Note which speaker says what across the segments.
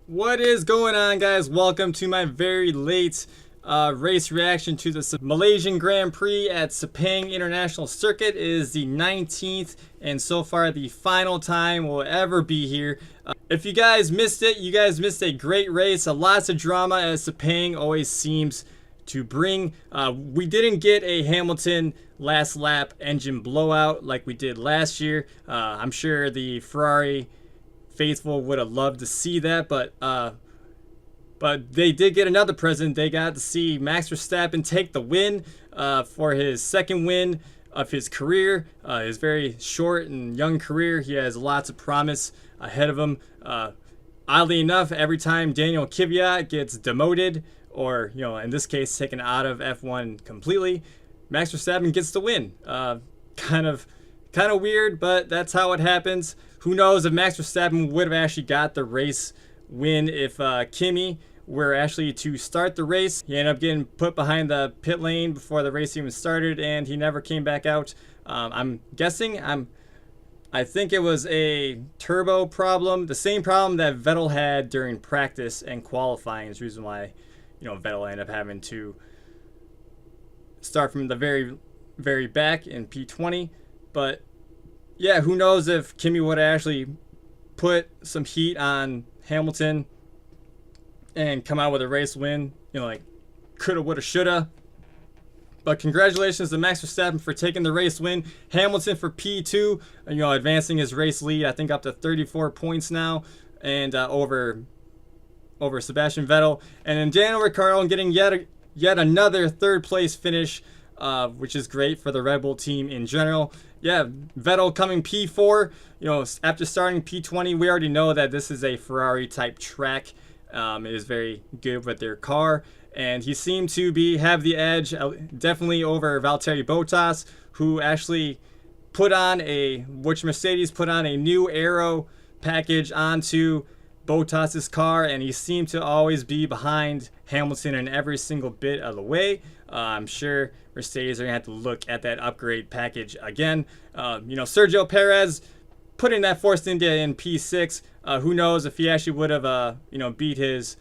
Speaker 1: What is going on, guys? Welcome to my very late race reaction to the Malaysian Grand Prix at Sepang International Circuit. It is the 19th and so far the final time we'll ever be here. If you guys missed it, you guys missed a great race. Lots of drama as Sepang always seems to bring. We didn't get a Hamilton last lap engine blowout like we did last year. I'm sure the Ferrari faithful would have loved to see that, but they did get another present. They got to see Max Verstappen take the win for his second win of his career, his very short and young career. He has lots of promise ahead of him. Oddly enough, every time Daniel Kvyat gets demoted, or in this case taken out of F1 completely, Max Verstappen gets the win. Kind of weird, but that's how it happens. Who knows if Max Verstappen would have actually got the race win if Kimi were actually to start the race. He ended up getting put behind the pit lane before the race even started, and he never came back out. I'm guessing, I think it was a turbo problem, the same problem that Vettel had during practice and qualifying is the reason why Vettel ended up having to start from the very back in P20. But yeah, who knows if Kimi would have actually put some heat on Hamilton and come out with a race win, like coulda, woulda, shoulda. But congratulations to Max Verstappen for taking the race win. Hamilton for P2, advancing his race lead, I think up to 34 points now, and over Sebastian Vettel. And then Daniel Ricciardo getting yet another third place finish, which is great for the Red Bull team in general. Yeah, Vettel coming P4. After starting P20, we already know that this is a Ferrari type track. It is very good with their car, and he seemed to have the edge, definitely over Valtteri Bottas, who actually Mercedes put on a new aero package onto Bottas's car, and he seemed to always be behind Hamilton in every single bit of the way. I'm sure Mercedes are going to have to look at that upgrade package again. Sergio Perez putting that Force India in P6. Who knows if he actually would have beat his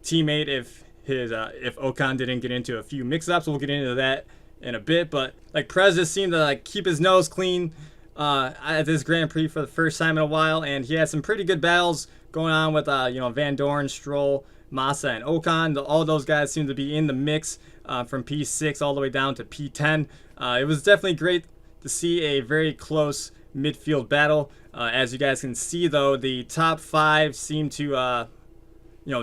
Speaker 1: teammate if Ocon didn't get into a few mix-ups. We'll get into that in a bit. But Perez just seemed to keep his nose clean at this Grand Prix for the first time in a while, and he had some pretty good battles going on with Van Dorn, Stroll, Massa, and Ocon. All those guys seem to be in the mix from P6 all the way down to P10. It was definitely great to see a very close midfield battle. As you guys can see, though, the top five seemed to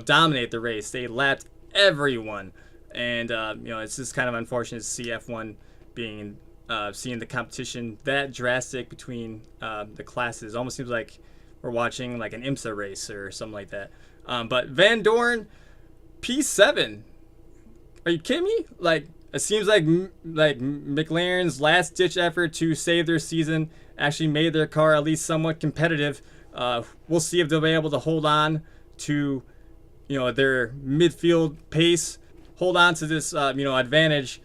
Speaker 1: dominate the race. They lapped everyone, and it's just kind of unfortunate to see F1 seeing the competition that drastic between the classes. Almost seems like we're watching like an IMSA race or something like that. But Van Dorn, P7. Are you kidding me? It seems like McLaren's last-ditch effort to save their season actually made their car at least somewhat competitive. We'll see if they'll be able to hold on to, their midfield pace, hold on to this, advantage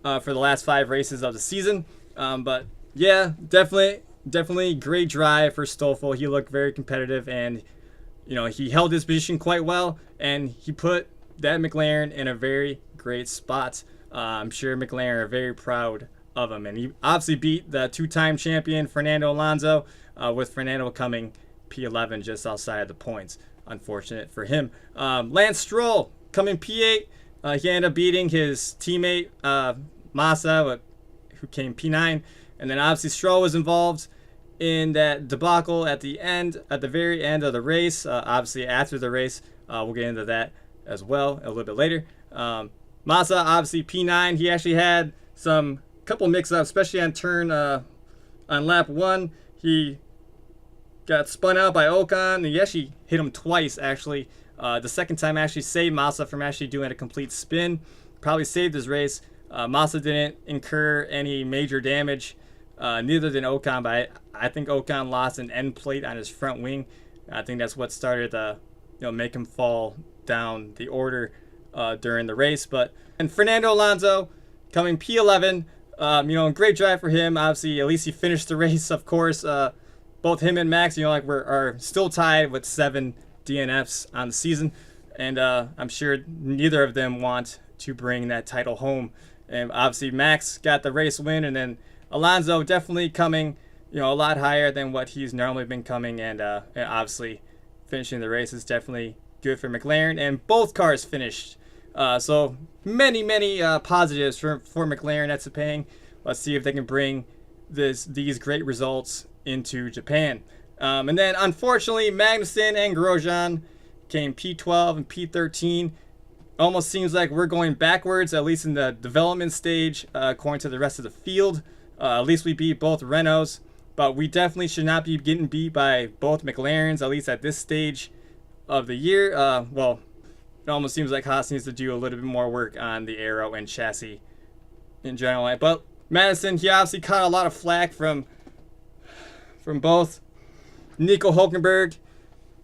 Speaker 1: for the last 5 races of the season. But yeah, definitely great drive for Stoffel. He looked very competitive, and he held his position quite well, and he put that McLaren in a very great spot. I'm sure McLaren are very proud of him, and he obviously beat the 2-time champion Fernando Alonso, with Fernando coming P11 just outside the points. Unfortunate for him. Lance Stroll coming P8. He ended up beating his teammate Massa, who came P9, and then obviously Stroll was involved in that debacle at the very end of the race. Obviously after the race, we'll get into that as well a little bit later. Massa obviously P9. He actually had some couple mix-ups, especially on lap 1. He got spun out by Ocon. He actually hit him twice, actually. The second time actually saved Massa from actually doing a complete spin. Probably saved his race. Massa didn't incur any major damage. Neither did Ocon, but I think Ocon lost an end plate on his front wing. I think that's what started to make him fall down the order during the race. And Fernando Alonso coming P11. Great drive for him. Obviously, at least he finished the race, of course. Both him and Max, are still tied with 7 DNFs on the season, and I'm sure neither of them want to bring that title home. And obviously Max got the race win, and then Alonso definitely coming, a lot higher than what he's normally been coming, and obviously finishing the race is definitely good for McLaren, and both cars finished. So many positives for McLaren at Sepang. Let's see if they can bring these great results into Japan. And then unfortunately Magnussen and Grosjean came P12 and P13. Almost seems like we're going backwards, at least in the development stage, according to the rest of the field. At least we beat both Renaults, but we definitely should not be getting beat by both McLarens, at least at this stage of the year. Well, it almost seems like Haas needs to do a little bit more work on the aero and chassis in general. But Madison, he obviously caught a lot of flack from both Nico Hülkenberg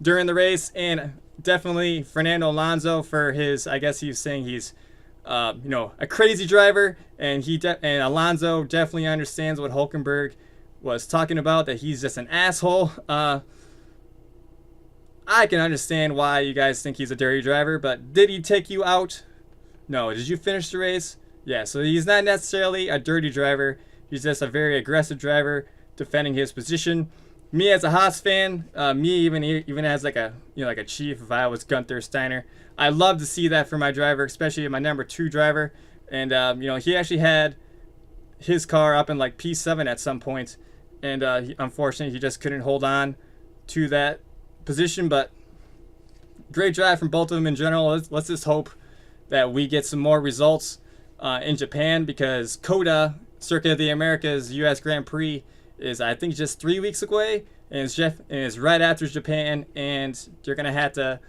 Speaker 1: during the race, and definitely Fernando Alonso for his, I guess he was saying he's, a crazy driver, and and Alonso definitely understands what Hülkenberg was talking about, that he's just an asshole. I can understand why you guys think he's a dirty driver, but did he take you out? No. Did you finish the race? Yeah, so he's not necessarily a dirty driver. He's just a very aggressive driver defending his position. Me as a Haas fan, me even as like a chief, if I was Gunther Steiner, I love to see that for my driver, especially my number 2 driver. And he actually had his car up in like P7 at some point, and unfortunately he just couldn't hold on to that position. But great drive from both of them in general. Let's just hope that we get some more results in Japan, because COTA, Circuit of the Americas US Grand Prix, is I think just 3 weeks away, and it's right after Japan, and you're gonna have to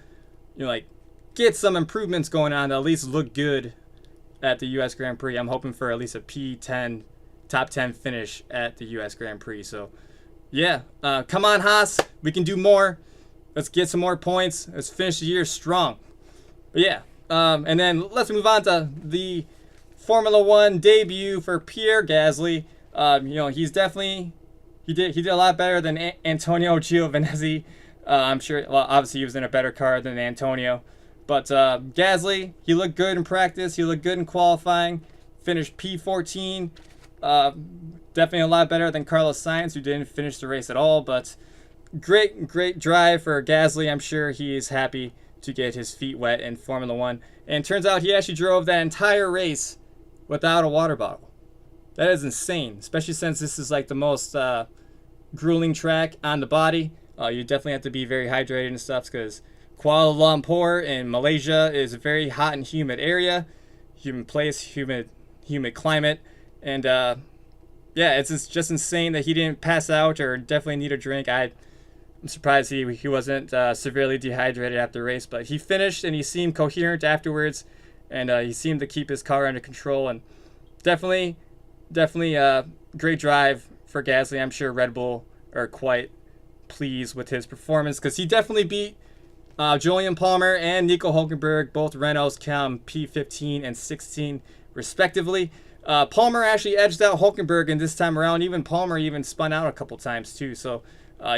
Speaker 1: get some improvements going on to at least look good at the US Grand Prix. I'm hoping for at least a P10 top 10 finish at the US Grand Prix. So yeah, come on Haas, we can do more. Let's get some more points. Let's finish the year strong. But yeah, and then let's move on to the Formula One debut for Pierre Gasly. He's definitely he did a lot better than Antonio Giovinazzi. I'm sure. Well, obviously he was in a better car than Antonio, but Gasly, he looked good in practice. He looked good in qualifying. Finished P14. Definitely a lot better than Carlos Sainz, who didn't finish the race at all. But great drive for Gasly. I'm sure he is happy to get his feet wet in Formula One. And it turns out he actually drove that entire race without a water bottle. That is insane, especially since this is like the most grueling track on the body. You definitely have to be very hydrated and stuff, because Kuala Lumpur in Malaysia is a very hot and humid area, humid place, humid climate, and yeah, it's just insane that he didn't pass out or definitely need a drink. I'm surprised he wasn't severely dehydrated after the race, but he finished and he seemed coherent afterwards, and he seemed to keep his car under control, and definitely great drive for Gasly. I'm sure Red Bull are quite pleased with his performance, because he definitely beat Julian Palmer and Nico Hülkenberg. Both Renaults come P15 and 16 respectively. Palmer actually edged out Hülkenberg in this time around. Even Palmer spun out a couple times too. So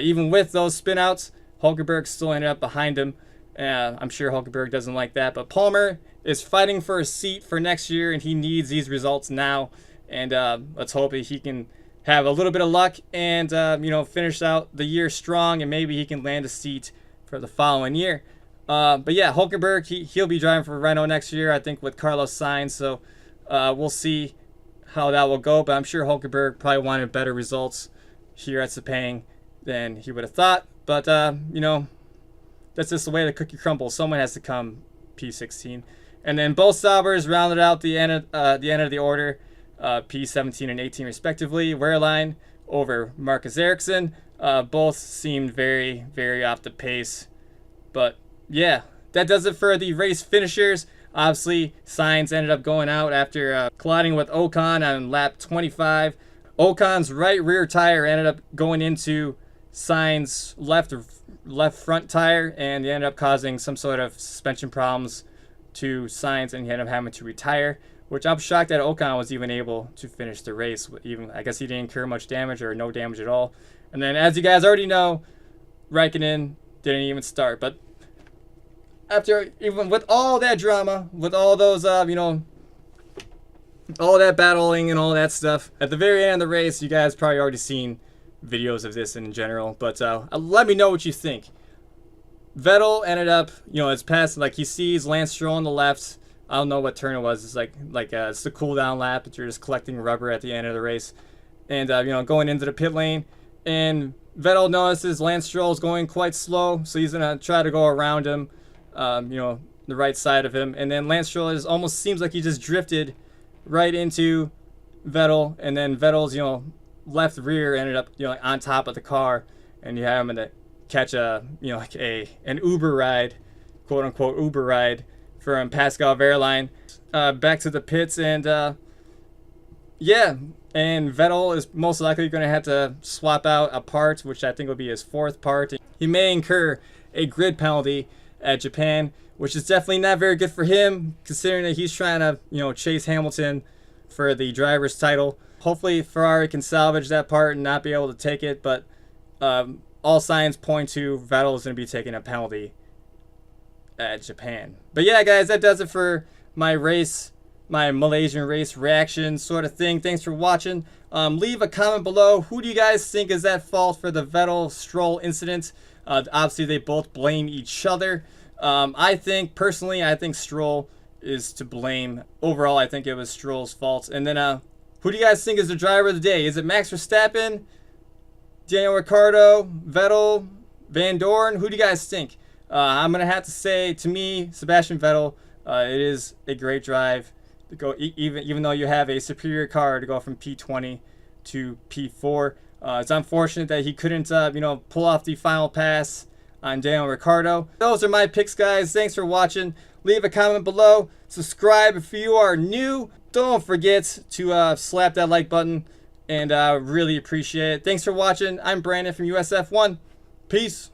Speaker 1: even with those spin outs, Hülkenberg still ended up behind him. I'm sure Hülkenberg doesn't like that, but Palmer is fighting for a seat for next year, and he needs these results now. And let's hope that he can have a little bit of luck and finish out the year strong, and maybe he can land a seat for the following year. But yeah, Hülkenberg, he'll be driving for Renault next year, I think, with Carlos Sainz. So we'll see how that will go. But I'm sure Hülkenberg probably wanted better results here at Sepang than he would have thought. But that's just the way the cookie crumbles. Someone has to come P16. And then both Saubers rounded out the end of the order, P17 and 18 respectively. Wehrlein over Marcus Ericsson. Both seemed very, very off the pace. But yeah, that does it for the race finishers. Obviously, Sainz ended up going out after colliding with Ocon on lap 25. Ocon's right rear tire ended up going into Sainz's left front tire, and they ended up causing some sort of suspension problems to Sainz, and he ended up having to retire, which I'm shocked that Ocon was even able to finish the race. I guess he didn't incur much damage or no damage at all. And then, as you guys already know, Raikkonen didn't even start. But after, even with all that drama, with all those, you know, all that battling and all that stuff, at the very end of the race, you guys probably already seen videos of this in general, but let me know what you think. Vettel ended up, you know, it's past, like, he sees Lance Stroll on the left. I don't know what turn it was. It's it's the cool down lap, but you're just collecting rubber at the end of the race. And, you know, going into the pit lane, and Vettel notices Lance Stroll's going quite slow, so he's going to try to go around him, you know, the right side of him. And then Lance Stroll almost seems like he just drifted right into Vettel, and then Vettel's, you know, left rear ended up, you know, like on top of the car, and you have him to catch a, you know, like an Uber ride, quote unquote Uber ride from Pascal Wehrlein back to the pits. And yeah, and Vettel is most likely going to have to swap out a part, which I think will be his 4th part. He may incur a grid penalty at Japan, which is definitely not very good for him, considering that he's trying to, you know, chase Hamilton for the driver's title. Hopefully Ferrari can salvage that part and not be able to take it, but all signs point to Vettel is going to be taking a penalty at Japan. But yeah, guys, that does it for my race, my Malaysian race reaction sort of thing. Thanks for watching. Leave a comment below. Who do you guys think is at fault for the Vettel-Stroll incident? Obviously, they both blame each other. I think, personally, I think Stroll is to blame. Overall, I think it was Stroll's fault. And then, who do you guys think is the driver of the day? Is it Max Verstappen, Daniel Ricciardo, Vettel, Van Dorn? Who do you guys think? I'm going to have to say, to me, Sebastian Vettel, it is a great drive to go, even though you have a superior car, to go from P20 to P4. It's unfortunate that he couldn't, you know, pull off the final pass on Daniel Ricciardo. Those are my picks, guys. Thanks for watching. Leave a comment below. Subscribe if you are new. Don't forget to slap that like button, and really appreciate it. Thanks for watching. I'm Brandon from USF1. Peace.